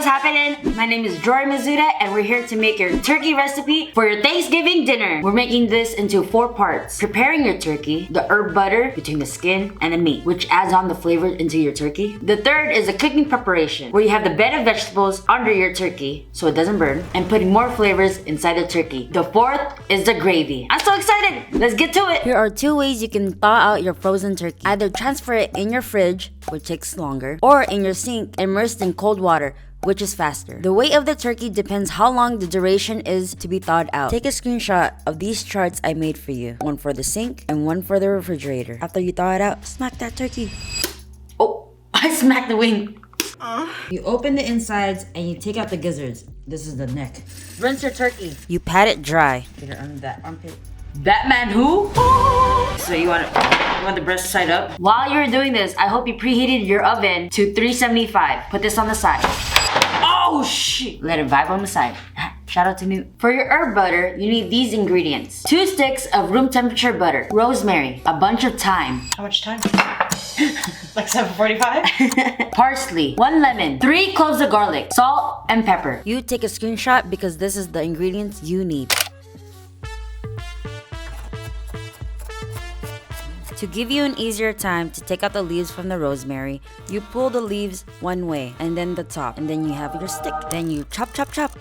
happening? My name is Jory Mizuda and we're here to make your turkey recipe for your Thanksgiving dinner. We're making this into 4 parts. Preparing your turkey, the herb butter between the skin and the meat, which adds on the flavor into your turkey. The third is a cooking preparation, where you have the bed of vegetables under your turkey so it doesn't burn, and putting more flavors inside the turkey. The fourth is the gravy. I'm so excited! Let's get to it! Here are 2 ways you can thaw out your frozen turkey. Either transfer it in your fridge, which takes longer, or in your sink immersed in cold water, which is faster. The weight of the turkey depends how long the duration is to be thawed out. Take a screenshot of these charts I made for you. One for the sink and one for the refrigerator. After you thaw it out, smack that turkey. Oh, I smacked the wing. You open the insides and you take out the gizzards. This is the neck. Rinse your turkey. You pat it dry. Get it under that armpit. Batman who? So you want the breast side up? While you're doing this, I hope you preheated your oven to 375. Put this on the side. Oh shit! Let it vibe on the side. Shout out to me. For your herb butter, you need these ingredients. 2 sticks of room temperature butter, rosemary, a bunch of thyme. How much time? Like 7:45? Parsley, 1 lemon, 3 cloves of garlic, salt, and pepper. You take a screenshot because this is the ingredients you need. To give you an easier time to take out the leaves from the rosemary, you pull the leaves one way and then the top, and then you have your stick. Then you chop, chop, chop.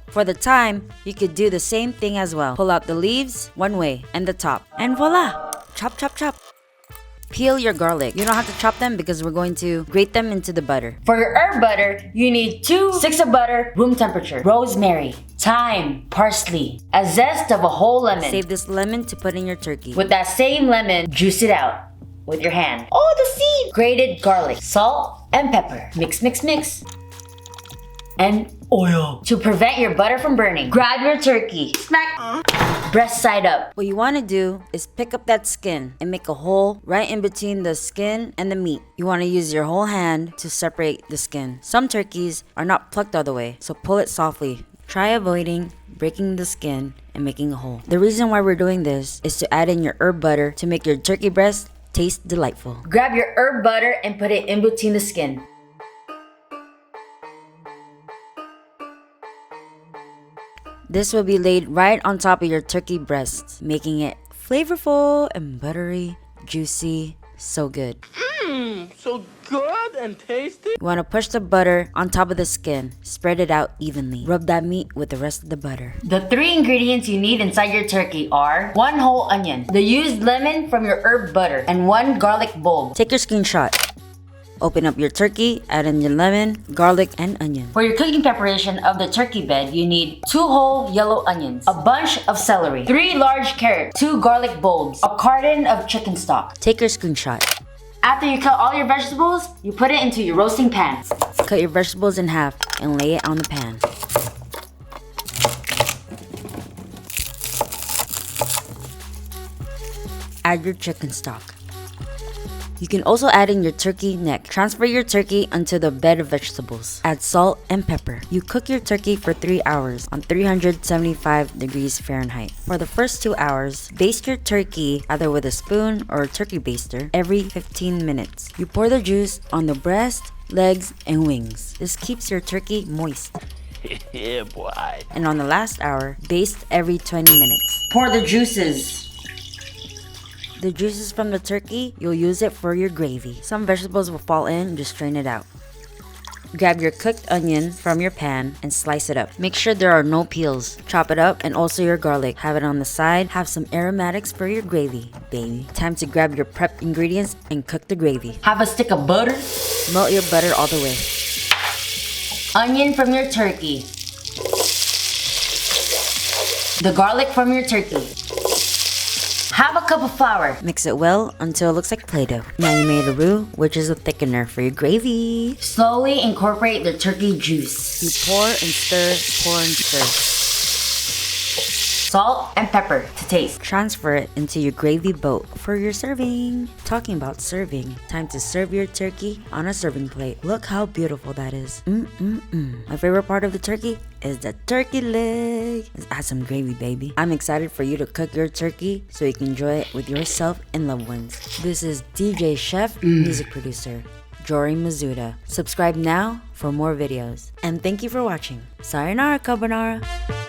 For the thyme, you could do the same thing as well. Pull out the leaves one way and the top, and voila! Chop, chop, chop. Peel your garlic. You don't have to chop them because we're going to grate them into the butter. For your herb butter, you need 2 sticks of butter, room temperature, rosemary, thyme, parsley, a zest of a whole lemon. Save this lemon to put in your turkey. With that same lemon, juice it out with your hand. Oh, the seed! Grated garlic, salt, and pepper. Mix, mix, mix. And oil. To prevent your butter from burning, grab your turkey. Smack! Breast side up. What you want to do is pick up that skin and make a hole right in between the skin and the meat. You want to use your whole hand to separate the skin. Some turkeys are not plucked all the way, so pull it softly. Try avoiding breaking the skin and making a hole. The reason why we're doing this is to add in your herb butter to make your turkey breast taste delightful. Grab your herb butter and put it in between the skin. This will be laid right on top of your turkey breast, making it flavorful and buttery, juicy, so good. So good and tasty. You want to push the butter on top of the skin. Spread it out evenly. Rub that meat with the rest of the butter. The 3 ingredients you need inside your turkey are 1 whole onion, the used lemon from your herb butter, and 1 garlic bulb. Take your screenshot. Open up your turkey, add in your lemon, garlic, and onion. For your cooking preparation of the turkey bed, you need 2 whole yellow onions, a bunch of celery, 3 large carrots, 2 garlic bulbs, a carton of chicken stock. Take your screenshot. After you cut all your vegetables, you put it into your roasting pan. Cut your vegetables in half and lay it on the pan. Add your chicken stock. You can also add in your turkey neck. Transfer your turkey onto the bed of vegetables. Add salt and pepper. You cook your turkey for 3 hours on 375 degrees Fahrenheit. For the first 2 hours, baste your turkey either with a spoon or a turkey baster every 15 minutes. You pour the juice on the breast, legs, and wings. This keeps your turkey moist. Yeah, boy. And on the last hour, baste every 20 minutes. Pour the juices. The juices from the turkey, you'll use it for your gravy. Some vegetables will fall in, just strain it out. Grab your cooked onion from your pan and slice it up. Make sure there are no peels. Chop it up and also your garlic. Have it on the side. Have some aromatics for your gravy, baby. Time to grab your prep ingredients and cook the gravy. Have a stick of butter. Melt your butter all the way. Onion from your turkey. The garlic from your turkey. Have a cup of flour. Mix it well until it looks like Play-Doh. Now you made a roux, which is a thickener for your gravy. Slowly incorporate the turkey juice. You pour and stir, pour and stir. Salt and pepper to taste. Transfer it into your gravy boat for your serving. Talking about serving, time to serve your turkey on a serving plate. Look how beautiful that is. My favorite part of the turkey is the turkey leg. Let's add some gravy, baby. I'm excited for you to cook your turkey so you can enjoy it with yourself and loved ones. This is DJ Chef, music producer, Jory Mizuda. Subscribe now for more videos. And thank you for watching. Sayonara, carbonara!